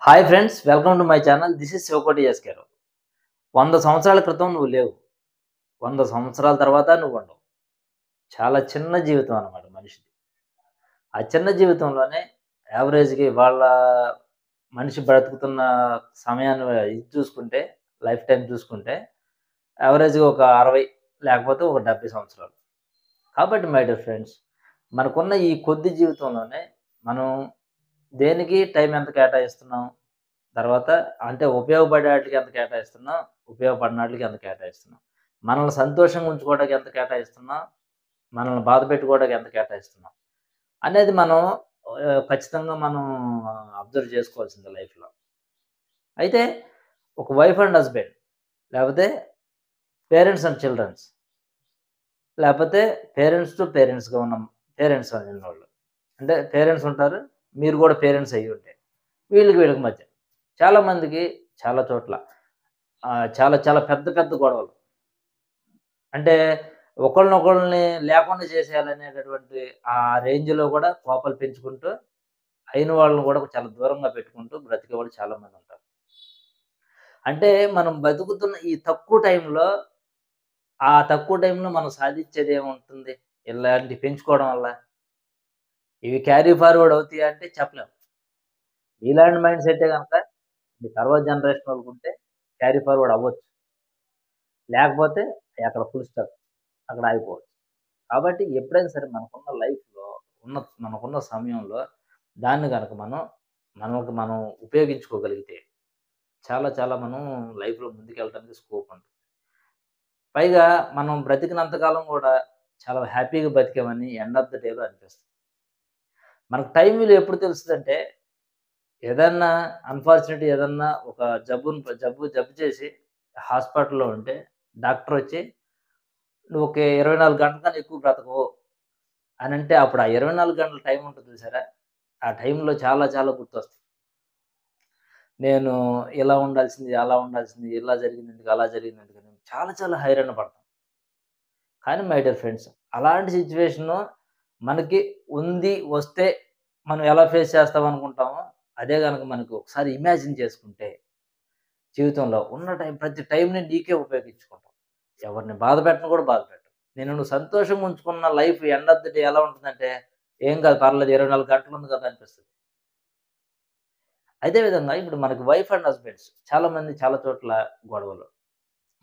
Hi friends, welcome to my channel. This is Shivakoti SK Rao. 100 సంవత్సరాల క్రితం నువ్వు లేవు. 100 సంవత్సరాల తర్వాత నువ్వు ఉండవు. చాలా చిన్న జీవితం అన్నమాట మనిషిది. ఆ చిన్న జీవితంలోనే యావరేజ్‌గా ఇవాళ మనిషి బ్రతుకుతున్న సమయాన్ని ఇది చూసుకుంటే, లైఫ్ టైమ్ చూసుకుంటే యావరేజ్‌గా ఒక 60 లేకపోతే ఒక 70 సంవత్సరాలు. కాబట్టి మై డియర్ ఫ్రెండ్స్, మనకున్న ఈ కొద్ది జీవితంలోనే మనం దేనికి టైం ఎంత కేటాయిస్తున్నాం? తర్వాత అంటే ఉపయోగపడే ఆటిలకి ఎంత కేటాయిస్తున్నాం, ఉపయోగపడనాటిలకి ఎంత కేటాయిస్తున్నాం. మనల్ని సంతోషంగా ఉంచుకోవడానికి ఎంత కేటాయిస్తున్నాం, మనల్ని బాధ పెట్టుకోవడానికి ఎంత కేటాయిస్తున్నాం, అనేది మనం ఖచ్చితంగా మనం అబ్జర్వ్ చేసుకోవాల్సిందే లైఫ్‌లో. అయితే ఒక వైఫ్ అండ్ హస్బెండ్, లేపోతే పేరెంట్స్ అండ్ చిల్డ్రన్స్, లేపోతే పేరెంట్స్ టు పేరెంట్స్‌గా ఉన్న పేరెంట్స్ అన్నోళ్ళు. అంటే పేరెంట్స్ ఉంటారు. మీరు గూడా పేరెంట్స్ అయ్యుంటే. వీళ్ళకి మధ్య చాలా మందికి చాలా చోట్ల చాలా చాలా పెద్ద పెద్ద గొడవలు. అంటే ఒకళ్ళనొకళ్ళని లేకుండా చేసేయాలనేటటువంటి ఆ రేంజ్‌లో గూడా కోపాలు పెంచుకుంటూ, అయిన వాళ్ళని గూడా చాలా దూరంగా పెట్టుకుంటూ బ్రతికేవాళ్ళు చాలా మందుంటారు. అంటే మనం బతుకుతున్న ఈ తక్కువ టైంలో, ఆ తక్కువ టైంలో మనం సాధిచ్చేదేముంటుంది? ఇలాంటివి పెంచుకోవడం వల్ల. ఇవి క్యారీ ఫార్వర్డ్ అవుతాయా అంటే చెప్పలేం. ఇలాంటి మైండ్ సెట్టే గనక మీ తర్వాత జనరేషన్ వాళ్ళకుంటే క్యారీ ఫార్వర్డ్ అవ్వచ్చు. లేకపోతే అక్కడ ఫుల్ స్టాప్. అక్కడ ఆగిపోవచ్చు. కాబట్టి ఎప్పుడైనా సరే మనకున్న లైఫ్‌లో మనకున్న సమయంలో దాన్ని గనక మనకి మనం ఉపయోగించుకోగలిగితే చాలా చాలా మనం లైఫ్‌లో ముందుకెళ్ళడానికి స్కోప్ ఉంటుంది. పైగా మనం బ్రతికినంత కాలం గూడా చాలా హ్యాపీగా బతికామని ఎండ్ ఆఫ్ ద డేలో అనిపిస్తుంది. మనకు టైం విలువ ఎప్పుడు తెలుస్తదంటే, ఏదన్నా అన్‌ఫార్చునేట్‌గా ఏదన్నా ఒక జబ్బు చేసి హాస్పిటల్‌లో ఉంటే డాక్టరొచ్చి "నువ్వు ఒక 24 గంటల కన్నా ఎక్కువ బ్రతకవు" అనంటే అప్పుడు ఆ 24 గంటల టైం ఉంటది చూసారా? ఆ టైంలో చాలా చాలా గుర్తొస్తాయి. నేను ఇలా ఉండాల్సింది, అలా ఉండాల్సింది, ఇలా జరిగిందెందుకు, అలా జరిగిందెందుకని చాలా చాలా హైరాణ పడతాం. కానీ మై డియర్ ఫ్రెండ్స్, అలాంటి సిట్యుయేషను మనకి వస్తే మనం ఎలా ఫేస్ చేస్తామనుకుంటామో, అదే గనక మనకు ఒకసారి ఇమాజిన్ చేసుకుంటే, జీవితంలో ఉన్న ప్రతి టైంని నీకే ఉపయోగించుకుంటావు. ఎవరిని బాధ పెట్టను కూడా బాధ పెట్టవు. నువ్వు సంతోషంగా ఉంచుకున్న life end of the day ఎలా ఉంటుందంటే, ఏం కాదు పర్లేదు 24 గంటలుంది కదా అనిపిస్తది. అదే విధంగా ఇప్పుడు మనకి వైఫ్ అండ్ హస్బెండ్స్ చాలా మంది చాలా చోట్ల గొడవలు.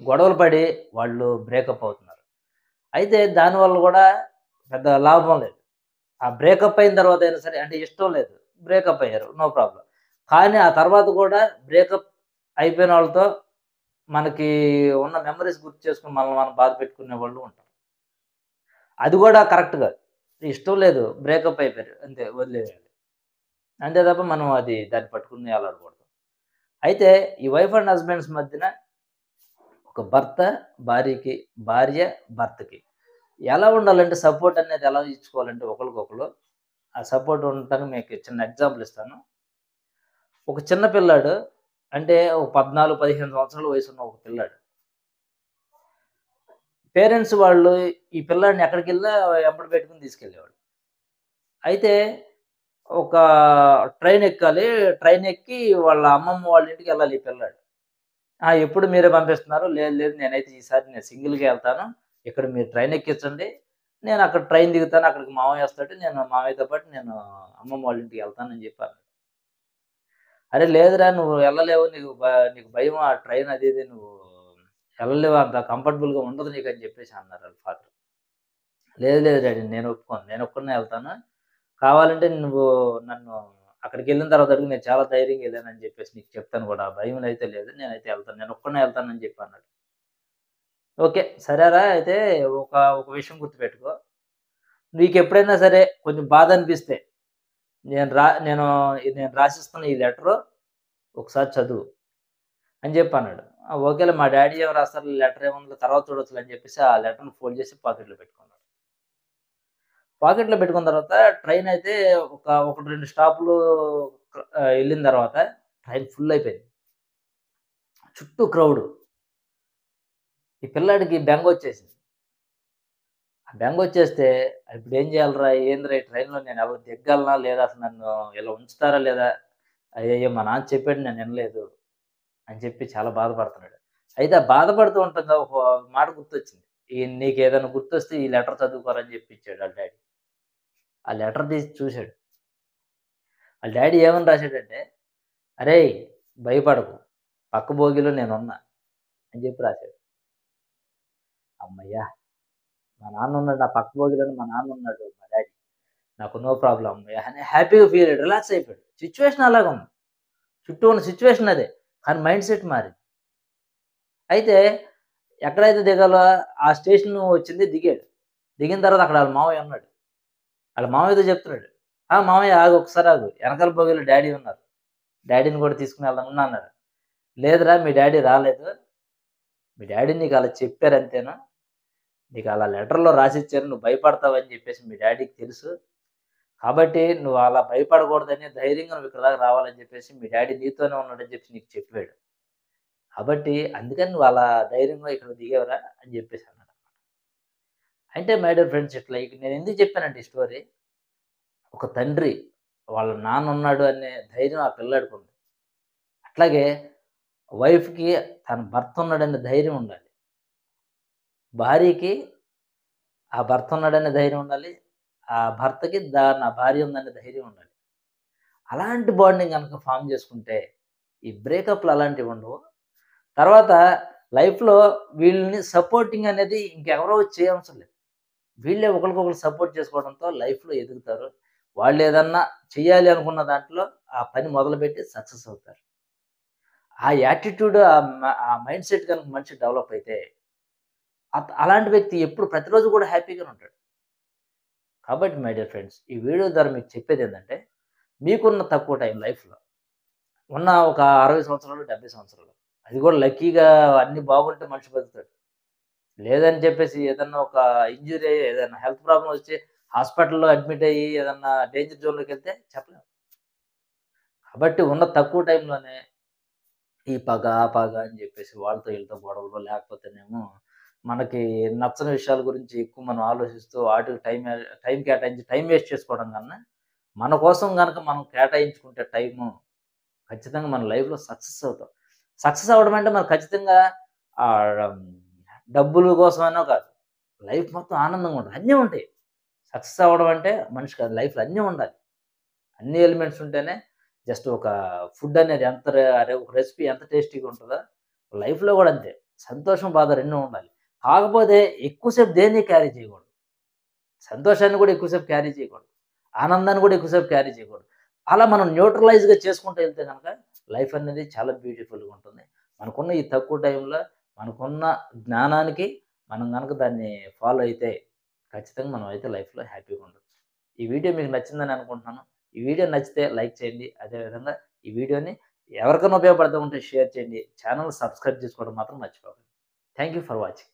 గొడవలు పడి వాళ్ళు బ్రేకప్ అవుతున్నారు. అయితే దానివల్ల గూడా పెద్ద లాభం లేదు. ఆ బ్రేకప్ అయిన తర్వాత అయినా సరే అంటే ఇష్టం లేదు. బ్రేకప్ అయ్యారు. No problem. కానీ ఆ తర్వాత గూడా బ్రేకప్ అయిపోయిన వాళ్ళతో మనకి ఉన్న మెమోరీస్ గుర్తు చేసుకొని మనల్ని మనం బాధ పెట్టుకునే వాళ్ళు ఉంటారు. అది గూడా కరెక్ట్ కాదు. ఇష్టం లేదు. బ్రేకప్ అయిపోయారు. అంతే వదిలేయాలి. అంతే తప్ప మనం దాన్ని పట్టుకొని ఎలాడకూడదు. అయితే ఈ వైఫ్ అండ్ హస్బాండ్స్ మధ్యన ఒక భర్త భార్యకి, భార్య భర్తకి ఎలా ఉండాలంటే సపోర్ట్ అనేది ఎలా ఇచ్చుకోవాలంటే ఒకళ్ళకొకళ్ళు ఆ సపోర్ట్ ఉండటానికి మీకు చిన్న ఎగ్జాంపుల్ ఇస్తాను. ఒక చిన్న పిల్లాడు అంటే ఒక 14, 15 సంవత్సరాల వయసున్న ఒక పిల్లాడు. పేరెంట్స్ వాళ్ళు ఈ పిల్లాడిని ఎక్కడికెళ్ళినా వెంబడి పెట్టుకొని తీసుకెళ్ళేవాళ్ళు. అయితే ఒక ట్రైన్ ఎక్కాలి. ట్రైన్ ఎక్కి వాళ్ళ అమ్మమ్మ వాళ్ళ ఇంటికెళ్ళాలి ఈ పిల్లాడు. ఎప్పుడు మీరే పంపిస్తున్నారు? లేదు, లేదు. నేనైతే ఈసారి నేను సింగిల్‌గా ఎళ్తాను. ఇక్కడ మీరు ట్రైన్ ఎక్కించండి. నేను అక్కడ ట్రైన్ దిగుతాను. అక్కడికి మామయ్య వస్తాడు. నేను మామయ్యతో పాటు నేను అమ్మమ్మ వాళ్ళ ఇంటికెళ్తానని చెప్పాను. అరే! లేదురా నువ్వు ఎళ్ళలేవు. నీకు భయం ఆ ట్రైన్ అది ఇది నువ్వు ఎళ్ళలేవు. అంత కంఫర్టబుల్‌గా ఉండదు నీకని చెప్పేసి అన్నారు ఆళ్ళ ఫాదర్. లేదు, లేదు డాడీ నేను ఒప్పుకోను. నేను ఒక్కడినే ఎళ్తాను. కావాలంటే నువ్వు నన్ను అక్కడికెళ్ళిన తర్వాత అడుగు నేను చాలా ధైర్యంగా ఎళ్ళానని చెప్పేసి నీకు చెప్తాను గూడా. భయం అయితే లేదు. నేనైతే ఎళ్తాను. నేను ఒక్కడినే ఎళ్తానని చెప్పి అన్నాడు. ఓకే. సరేరా అయితే ఒక ఒక విషయం గుర్తుపెట్టుకో. నీకెప్పుడైనా సరే కొంచెం బాధనిపిస్తే నేను రా నేను నేను రాసిస్తున్న ఈ లెటరు ఒకసారి చదువు అని జెప్పన్నాడు. ఓకేలే మా డ్యాడీ ఏం రాస్తారు లెటర్ ఏముందిలే తర్వాత చూడొచ్చులే అని జెప్పేసి ఆ లెటర్‌ని ఫోల్డ్ చేసి పాకెట్‌లో పెట్టుకున్నాడు. పాకెట్‌లో పెట్టుకున్న తర్వాత ట్రైనయితే ఒకటి 2 స్టాపులు ఎళ్ళిన తర్వాత ట్రైన్ ఫుల్ అయిపోయింది. చుట్టూ క్రౌడు. ఈ పిల్లాడికి బెంగొచ్చేసింది. ఆ బెంగొచ్చేస్తే ఇప్పుడేం జేయాలిరా? ఏందిరా ఈ ట్రైన్‌లో నేను దిగగలనా? లేదా? అసలు నన్ను ఇలా ఉంచుతారా లేదా? అయ్యయ్యో! మా నాన్న చెప్పాడు నేను వినలేదు అని చెప్పి చాలా బాధపడుతున్నాడు. అయితే ఆ బాధపడుతూ ఉంటంగా ఒక మాట గుర్తొచ్చింది. నీకేదైనా గుర్తొస్తే ఈ లెటర్ చదువుకోరా అని చెప్పి ఇచ్చాడు ఆళ్ళ డ్యాడీ. ఆ లెటర్ తీసి చూసాడు. ఆళ్ళ డ్యాడీ ఏమని రాసాడంటే, "అరేయ్! భయపడకు. పక్క బోగీలో నేనున్నా" అని చెప్పి రాసాడు. హమ్మయ్య! మా నాన్నున్నాడు. నా పక్క బోగీలోనే మా నాన్నున్నాడు మా డ్యాడీ. నాకు నో ప్రాబ్లమ్ హమ్మయ్య! అని హ్యాపీగా ఫీల్ అయ్యాడు. రిలాక్స్ అయిపోయాడు. సిట్యుయేషన్ అలాగుంది. చుట్టూ ఉన్న సిట్యుయేషన్ అదే. కానీ మైండ్ సెట్ మారింది. అయితే ఎక్కడైతే దిగాలో ఆ స్టేషన్ వచ్చింది దిగాడు. దిగిన తర్వాత అక్కడ ఆళ్ళ మావయ్య ఉన్నాడు. ఆళ్ళ మావయ్యతో చెప్తున్నాడు. "ఆ! మావయ్య ఆగు ఒకసారి ఆగు. ఎనకాల బోగీలో డ్యాడీ ఉన్నారు. డ్యాడీని కూడా తీసుకొని వెళ్దాం ఉండు" అన్నాడు. "లేదురా మీ డ్యాడీ రాలేదు. మీ డ్యాడీ నీకు అలా చెప్పారు అంతేను. నీకు అలా లెటర్‌లో రాసిచ్చారు. నువ్వు భయపడతావని చెప్పేసి మీ డ్యాడీకి తెలుసు. కాబట్టి నువ్వు అలా భయపడకూడదని ధైర్యంగా నువ్వు ఇక్కడి దాకా రావాలని చెప్పేసి మీ డ్యాడీ నీతోనే ఉన్నాడని చెప్పి నీకు చెప్పాడు. కాబట్టి అందుకని నువ్వు అలా ధైర్యంగా ఇక్కడ దిగావురా" అని చెప్పేసి అన్నాడు. అంటే మై డియర్ ఫ్రెండ్స్ ఇట్లా నేను ఎందుకు చెప్పానంటే ఈ స్టోరీ, ఒక తండ్రి వాళ్ళ నాన్న ఉన్నాడు అనే ధైర్యం ఆ పిల్లాడికి ఉంది. అట్లాగే వైఫ్‌కి తన భర్త ఉన్నాడనే ధైర్యం ఉండాలి. భార్యకి ఆ భర్త ఉన్నాడనే ధైర్యం ఉండాలి. ఆ భర్తకి నా భార్య ఉందనే ధైర్యం ఉండాలి. అలాంటి బాండింగ్ గనక ఫార్మ్ చేసుకుంటే, ఈ బ్రేకప్‌లు అలాంటివి ఉండవు. తర్వాత లైఫ్‌లో వీళ్ళని సపోర్టింగ్ అనేది ఇంకెవరో వచ్చి చేయవసరం లేదు. వీళ్ళే ఒకళ్ళకొకళ్ళు సపోర్ట్ చేసుకోవడంతో లైఫ్‌లో ఎదుగుతారు. వాళ్ళేదన్నా చెయ్యాలి అనుకున్న దాంట్లో ఆ పని మొదలుపెట్టి సక్సెస్ అవుతారు. ఆ యాటిట్యూడ్ ఆ మైండ్ సెట్ గనుక మనిషికి డెవలప్ అయితే, అలాంటి వ్యక్తి ఎప్పుడు ప్రతిరోజు కూడా హ్యాపీగానే ఉంటాడు. కాబట్టి మై డియర్ ఫ్రెండ్స్ ఈ వీడియో ద్వారా మీకు చెప్పేదేంటంటే, మీకున్న తక్కువ టైం లైఫ్‌లో ఉన్న ఒక 60 సంవత్సరాలు, 70 సంవత్సరాలు. అది కూడా లక్కీగా అన్నీ బాగుంటే మనిషి బతుకుతాడు. లేదని చెప్పేసి ఏదన్నా ఒక ఇంజ్యూరీ అయ్యి, ఏదైనా హెల్త్ ప్రాబ్లమ్ వచ్చి హాస్పిటల్‌లో అడ్మిట్ అయ్యి ఏదన్నా డేంజర్ జోన్‌లోకెళ్తే చెప్పలేం. కాబట్టి ఉన్న తక్కువ టైంలోనే ఈ పగ, ఆ పగ అని జెప్పేసి వాళ్ళతో వీళ్ళతో గొడవలు లేకపోతేనేమో మనకి నచ్చని విషయాల గురించి ఎక్కువ మనం ఆలోచిస్తూ వాటికి టైం కేటాయించి టైం వేస్ట్ చేసుకోవడం కన్నా, మన కోసం గనక మనం కేటాయించుకుంటే టైము ఖచ్చితంగా మన లైఫ్‌లో సక్సెస్ అవుతాం. సక్సెస్ అవ్వడం అంటే మనకు ఖచ్చితంగా ఆహ్, డబ్బులు కోసమనో కాదు. లైఫ్ మొత్తం ఆనందంగా ఉంటది. అన్నీ ఉంటాయి. సక్సెస్ అవ్వడం అంటే మనిషికి లైఫ్‌లో అన్నీ ఉండాలి. అన్ని ఎలిమెంట్స్ ఉంటేనే జస్ట్ ఒక ఫుడ్ అనేది ఎంత ఒక రెసిపీ ఎంత టేస్టీగా ఉంటదో, లైఫ్‌లో గూడా అంతే. సంతోషం, బాధ 2 ఉండాలి. కాకపోతే ఎక్కువ సేపు దేన్ని క్యారీ చేయకూడదు. సంతోషాన్ని గూడా ఎక్కువ సేపు క్యారీ చేయకూడదు. ఆనందాన్ని గూడా ఎక్కువ సేపు క్యారీ చేయకూడదు. అలా మనం న్యూట్రలైజ్‌గా చేసుకుంటూ ఎళ్తే గనక లైఫ్ అనేది చాలా బ్యూటిఫుల్‌గా ఉంటుంది. మనకున్న ఈ తక్కువ టైంలో మనకున్న జ్ఞానానికి మనం గనక దాన్ని ఫాలో అయితే ఖచ్చితంగా మనం అయితే లైఫ్‌లో హ్యాపీగా ఉండొచ్చు. ఈ వీడియో మీకు నచ్చిందని అనుకుంటున్నాను. ఈ వీడియో నచ్చితే లైక్ చేయండి. అదే విధంగా ఈ వీడియోని ఎవరికైనా ఉపయోగపడతా ఉంటే షేర్ చేయండి. ఛానెల్ సబ్స్క్రైబ్ చేసుకోవడం మాత్రం మర్చిపోకండి. Thank you for watching.